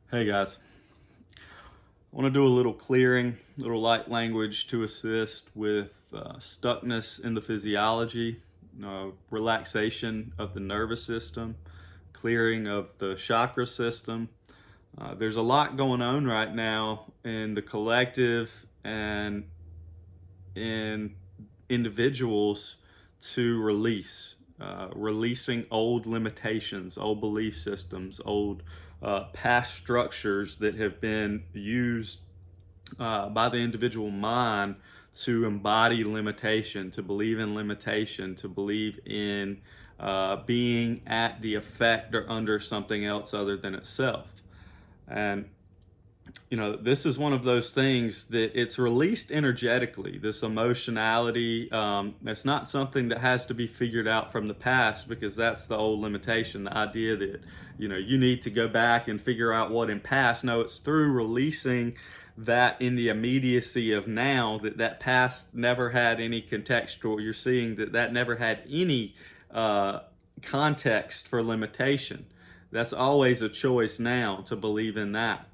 Hey guys, I want to do a little clearing, a little light language to assist with stuckness in the physiology, relaxation of the nervous system, clearing of the chakra system. There's a lot going on right now in the collective and in individuals to releasing old limitations, old belief systems, old past structures that have been used by the individual mind to embody limitation, to believe in limitation, to believe in being at the effect or under something else other than itself. And this is one of those things that it's released energetically, this emotionality. It's not something that has to be figured out from the past, because that's the old limitation, the idea that, you need to go back and figure out what in past. No, it's through releasing that in the immediacy of now, that past never had any contextual. You're seeing that never had any context for limitation. That's always a choice now to believe in that.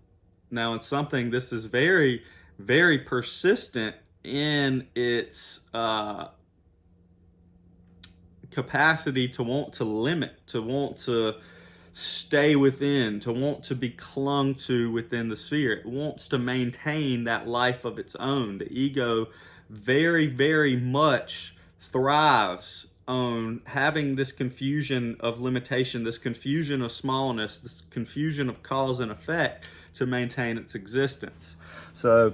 Now, it's something, this is very, very persistent in its capacity to want to limit, to want to stay within, to want to be clung to within the sphere. It wants to maintain that life of its own. The ego very, very much thrives on having this confusion of limitation, this confusion of smallness, this confusion of cause and effect to maintain its existence. So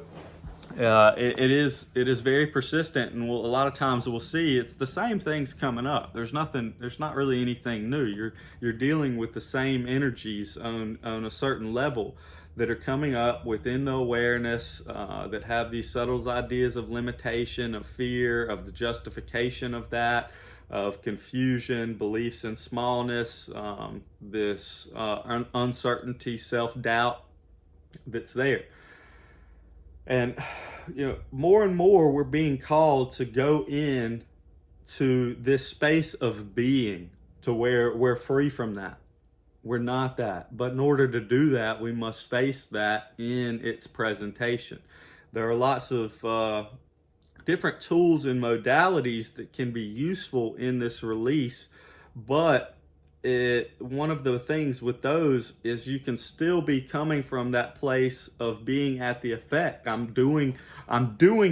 it is very persistent, and a lot of times we'll see it's the same things coming up. There's not really anything new. You're dealing with the same energies on a certain level that are coming up within the awareness, that have these subtle ideas of limitation, of fear, of the justification of that, of confusion, beliefs in smallness, this uncertainty, self-doubt that's there. And more and more we're being called to go in to this space of being, to where we're free from that. We're not that. But in order to do that, we must face that in its presentation. There are lots of different tools and modalities that can be useful in this release, but one of the things with those is you can still be coming from that place of being at the effect. I'm doing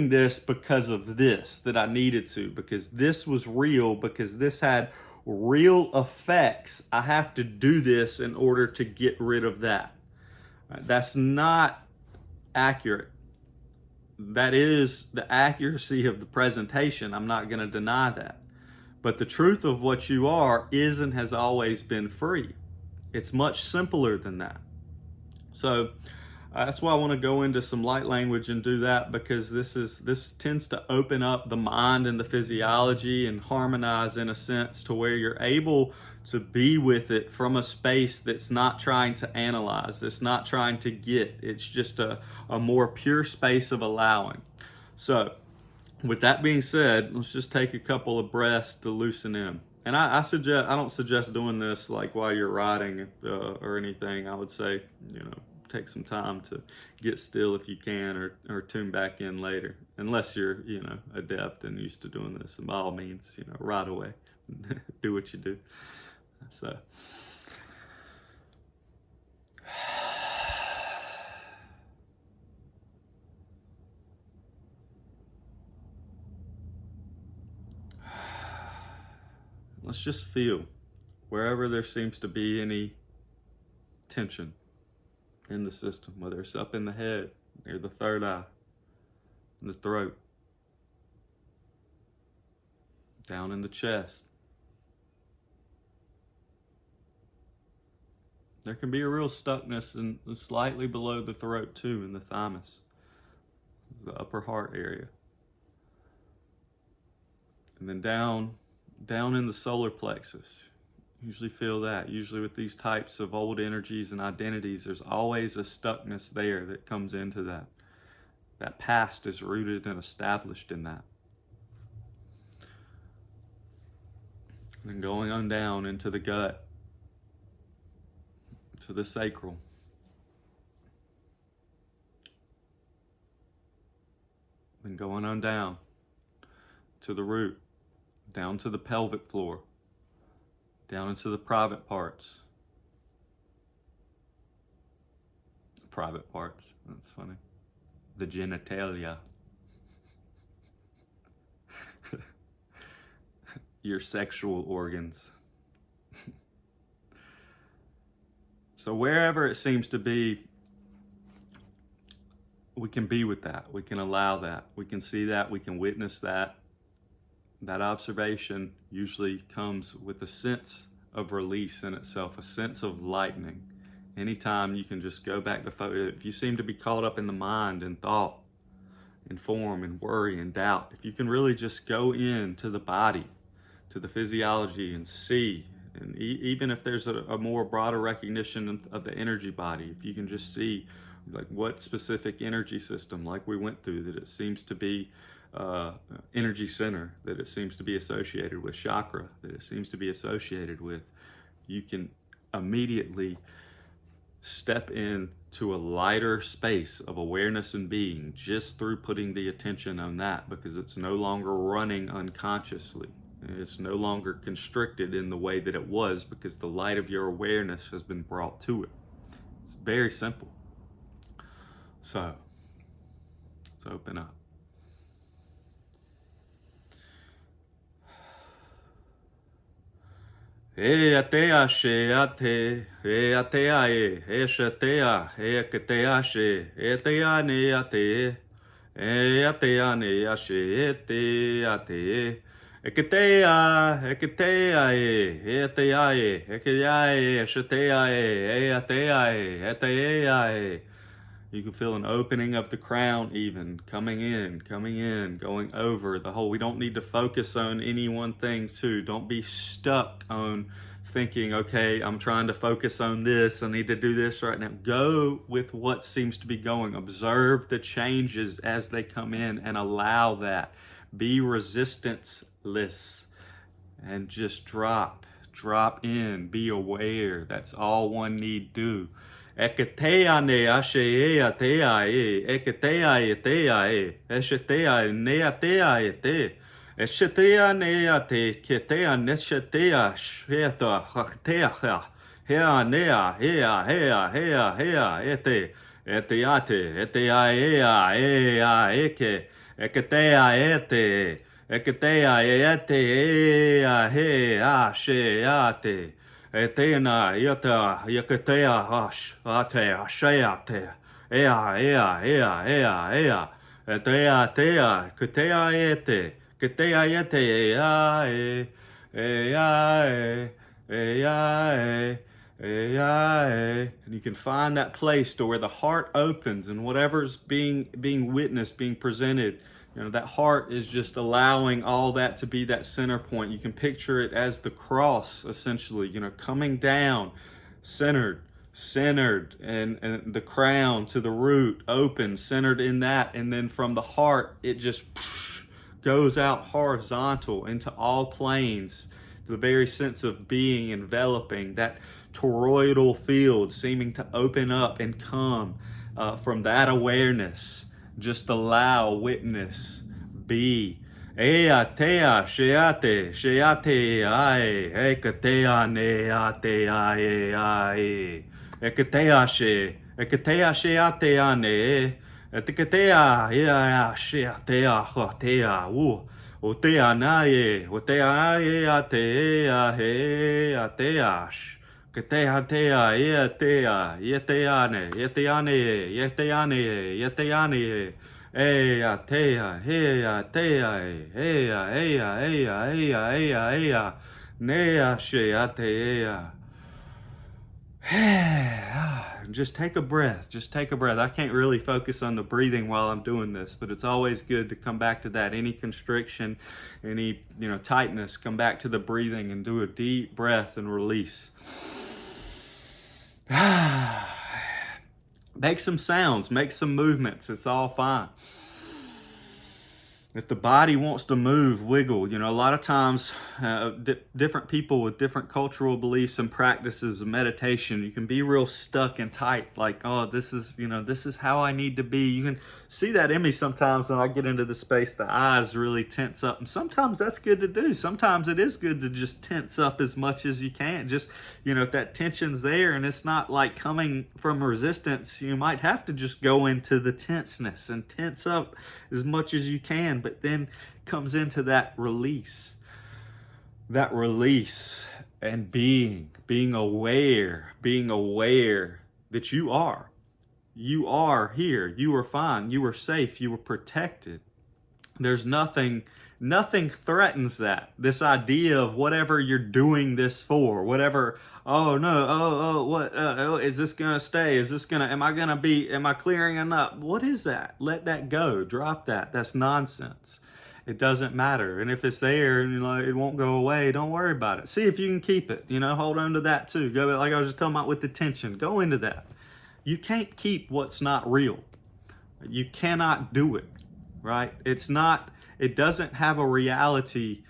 this because of this, that I needed to, because this was real, because this had real effects. I have to do this in order to get rid of that. That's not accurate. That is the accuracy of the presentation. I'm not going to deny that. But the truth of what you are is and has always been free. It's much simpler than that. So that's why I want to go into some light language and do that, because this tends to open up the mind and the physiology and harmonize in a sense to where you're able to be with it from a space that's not trying to analyze, that's not trying to get. It's just a more pure space of allowing. So with that being said, let's just take a couple of breaths to loosen in. And I don't suggest doing this like while you're riding or anything. I would say, take some time to get still if you can, or tune back in later, unless you're, adept and used to doing this. And by all means, right away, do what you do. So. Let's just feel wherever there seems to be any tension in the system, whether it's up in the head, near the third eye, in the throat, down in the chest. There can be a real stuckness in slightly below the throat too, in the thymus, the upper heart area. And then down in the solar plexus. Usually feel that. Usually with these types of old energies and identities, there's always a stuckness there that comes into that. That past is rooted and established in that. And then going on down into the gut, to the sacral, and going on down to the root, down to the pelvic floor, down into the private parts. Private parts, that's funny. The genitalia. Your sexual organs. So wherever it seems to be, we can be with that. We can allow that. We can see that. We can witness that. That observation usually comes with a sense of release in itself, a sense of lightening. Anytime you can just go back to if you seem to be caught up in the mind and thought and form and worry and doubt, if you can really just go into the body, to the physiology and see, and even if there's a more broader recognition of the energy body, if you can just see like what specific energy system, like we went through, that it seems to be energy center, that it seems to be associated with chakra, that it seems to be associated with, you can immediately step into a lighter space of awareness and being just through putting the attention on that, because it's no longer running unconsciously. It's no longer constricted in the way that it was, because the light of your awareness has been brought to it. It's very simple. So, let's open up. Atea sheate, atea eshatea, ekatea she, atea neate, atea neashete, ate, ekatea, atea, eketea, eshatea, atea, atea. You can feel an opening of the crown even, coming in, going over the whole. We don't need to focus on any one thing too. Don't be stuck on thinking, okay, I'm trying to focus on this. I need to do this right now. Go with what seems to be going. Observe the changes as they come in and allow that. Be resistanceless and just drop in, be aware. That's all one need do. Ekatea ne ashea tea ekatea tea eshetea neatea te eshetea neate ketea neshetea sheta haktea hea nea hea ete eteate etea ea eke ekatea ete ekatea ete ea hea sheate Etena yata yakatea hash ate ashayate ea etea katea ete and you can find that place to where the heart opens, and whatever's being witnessed, being presented, that heart is just allowing all that to be that center point. You can picture it as the cross, essentially, coming down, centered, and the crown to the root, open, centered in that. And then from the heart, it just goes out horizontal into all planes, to the very sense of being, enveloping, that toroidal field seeming to open up and come from that awareness. Just allow, witness, be. Ea tea sheate ae ekatea neate ae ekatea sheate ane etekatea ea sheatea hotea otea nae atea he ateash Ketea yeteane Just take a breath. I can't really focus on the breathing while I'm doing this, but it's always good to come back to that. Any constriction, any tightness, come back to the breathing and do a deep breath and release. Make some sounds, make some movements. It's all fine. If the body wants to move, wiggle. A lot of times, different people with different cultural beliefs and practices of meditation, you can be real stuck and tight. Like, oh, this is how I need to be. You can see that in me sometimes when I get into the space. The eyes really tense up, and sometimes that's good to do. Sometimes it is good to just tense up as much as you can. Just, if that tension's there and it's not like coming from resistance, you might have to just go into the tenseness and tense up as much as you can. But then comes into that release and being aware that you are here, you are fine, you are safe, you are protected. There's nothing threatens that. This idea of whatever you're doing this for, whatever, oh no, what, is this gonna stay? Am I clearing enough? What is that? Let that go, drop that. That's nonsense. It doesn't matter. And if it's there and it won't go away, don't worry about it. See if you can keep it, hold on to that too. Go, like I was just talking about with the tension, go into that. You can't keep what's not real. You cannot do it, right? It doesn't have a reality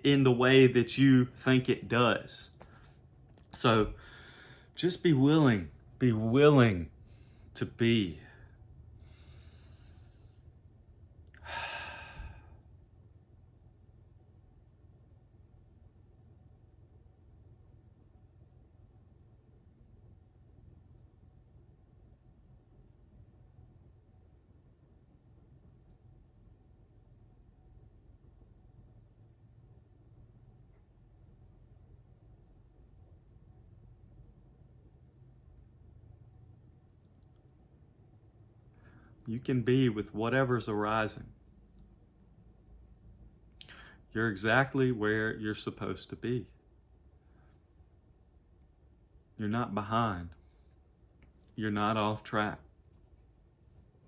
in the way that you think it does. So just be willing to be. You can be with whatever's arising. You're exactly where you're supposed to be. You're not behind. You're not off track.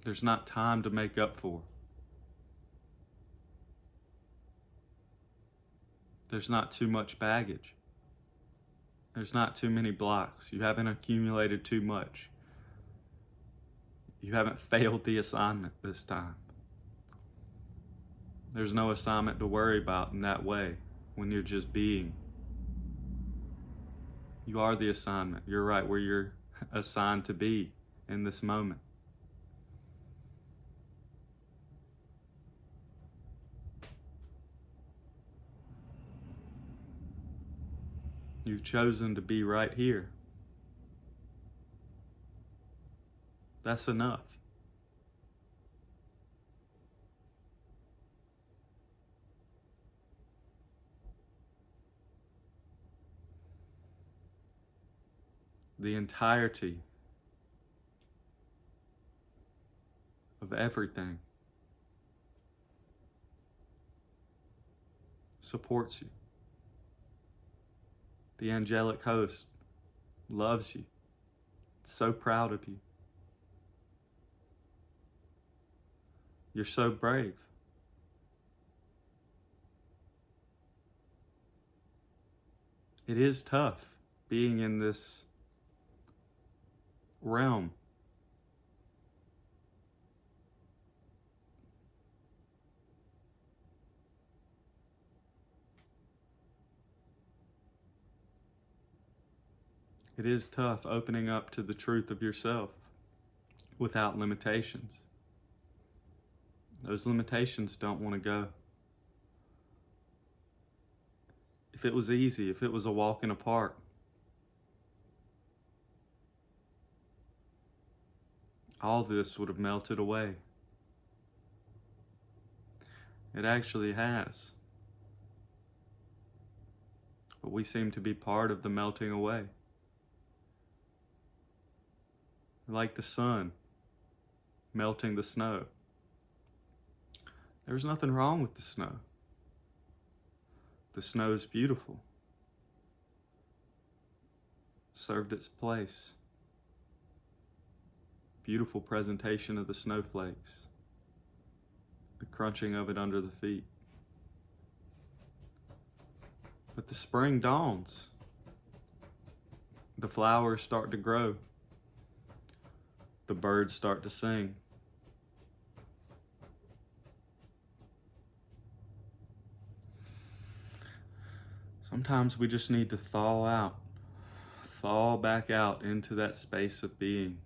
There's not time to make up for. There's not too much baggage. There's not too many blocks. You haven't accumulated too much. You haven't failed the assignment this time. There's no assignment to worry about in that way when you're just being. You are the assignment. You're right where you're assigned to be in this moment. You've chosen to be right here. That's enough. The entirety of everything supports you. The angelic host loves you. It's so proud of you. You're so brave. It is tough being in this realm. It is tough opening up to the truth of yourself without limitations. Those limitations don't want to go. If it was easy, if it was a walk in a park, all this would have melted away. It actually has. But we seem to be part of the melting away. Like the sun melting the snow. There's nothing wrong with the snow. The snow is beautiful. Served its place. Beautiful presentation of the snowflakes. The crunching of it under the feet. But the spring dawns. The flowers start to grow. The birds start to sing. Sometimes we just need to thaw back out into that space of being.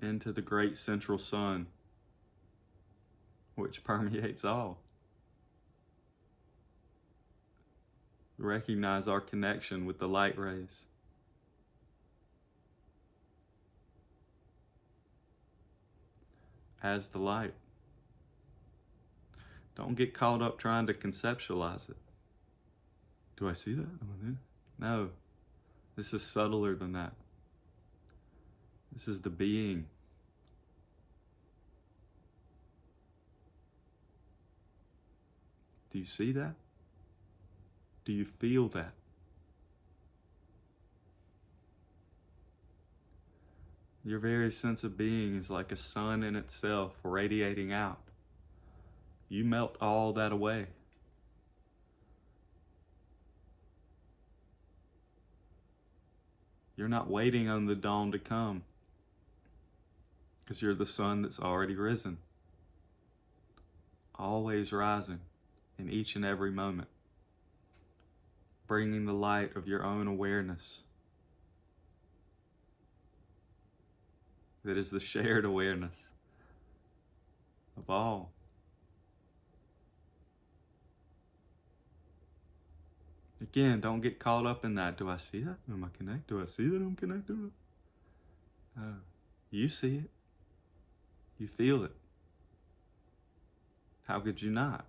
Into the great central sun, which permeates all. Recognize our connection with the light rays. As the light. Don't get caught up trying to conceptualize it. Do I see that? No. This is subtler than that. This is the being. Do you see that? Do you feel that? Your very sense of being is like a sun in itself radiating out. You melt all that away. You're not waiting on the dawn to come, because you're the sun that's already risen. Always rising in each and every moment. Bringing the light of your own awareness. That is the shared awareness of all. Again, don't get caught up in that. Do I see that? Am I connected? Do I see that I'm connected? No. You see it. You feel it. How could you not?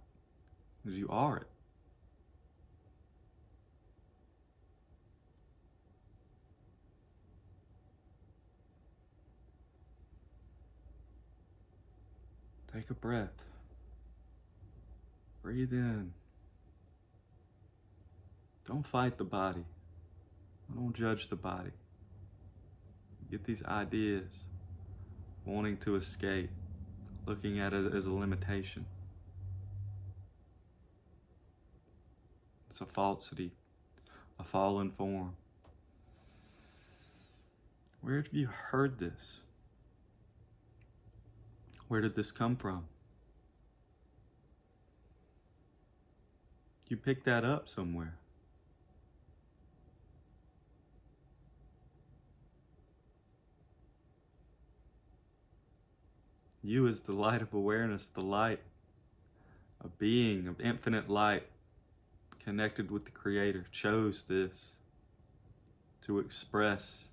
Because you are it. Take a breath. Breathe in. Don't fight the body. Don't judge the body. Get these ideas, wanting to escape, looking at it as a limitation. It's a falsity, a fallen form. Where have you heard this? Where did this come from? You picked that up somewhere. You as the light of awareness, the light, a being of infinite light, connected with the Creator, chose this to express,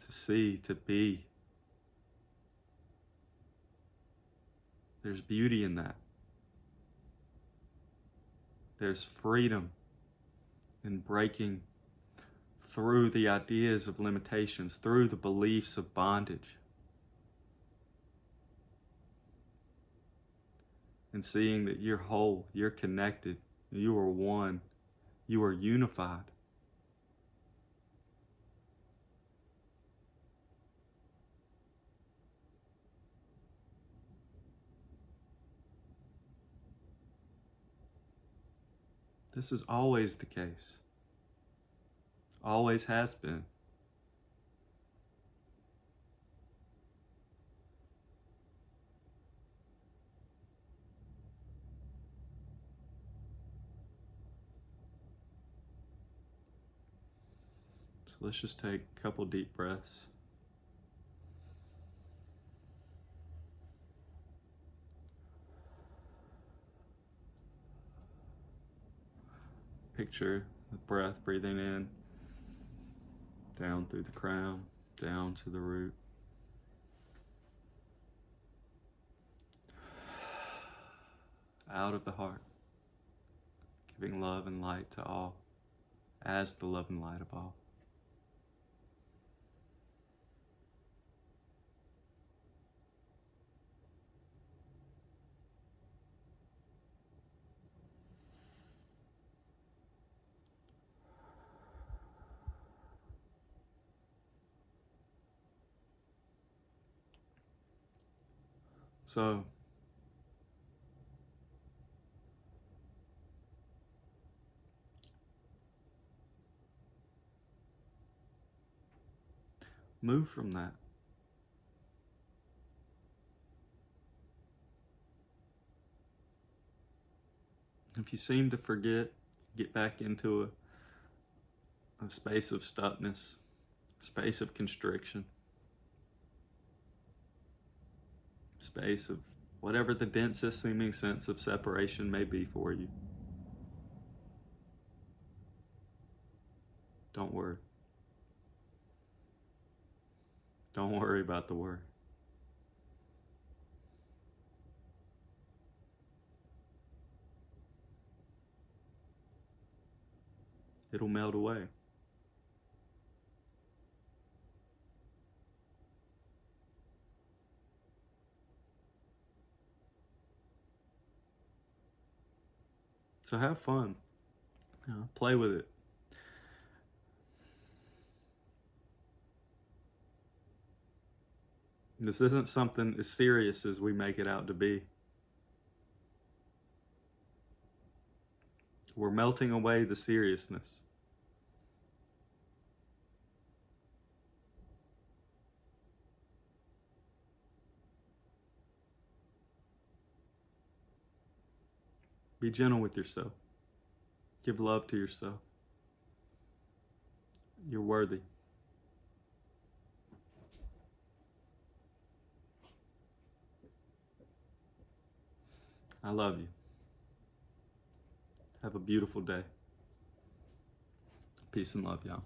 to see, to be. There's beauty in that. There's freedom in breaking through the ideas of limitations, through the beliefs of bondage, and seeing that you're whole, you're connected, you are one, you are unified. This is always the case. Always has been. So let's just take a couple deep breaths. Picture the breath breathing in, down through the crown, down to the root. Out of the heart, giving love and light to all, as the love and light of all. So, move from that. If you seem to forget, get back into a space of stuckness, space of constriction, space of whatever the densest seeming sense of separation may be for you. Don't worry. Don't worry about the worry. It'll melt away. So have fun. Play with it. This isn't something as serious as we make it out to be. We're melting away the seriousness. Be gentle with yourself. Give love to yourself. You're worthy. I love you. Have a beautiful day. Peace and love, y'all.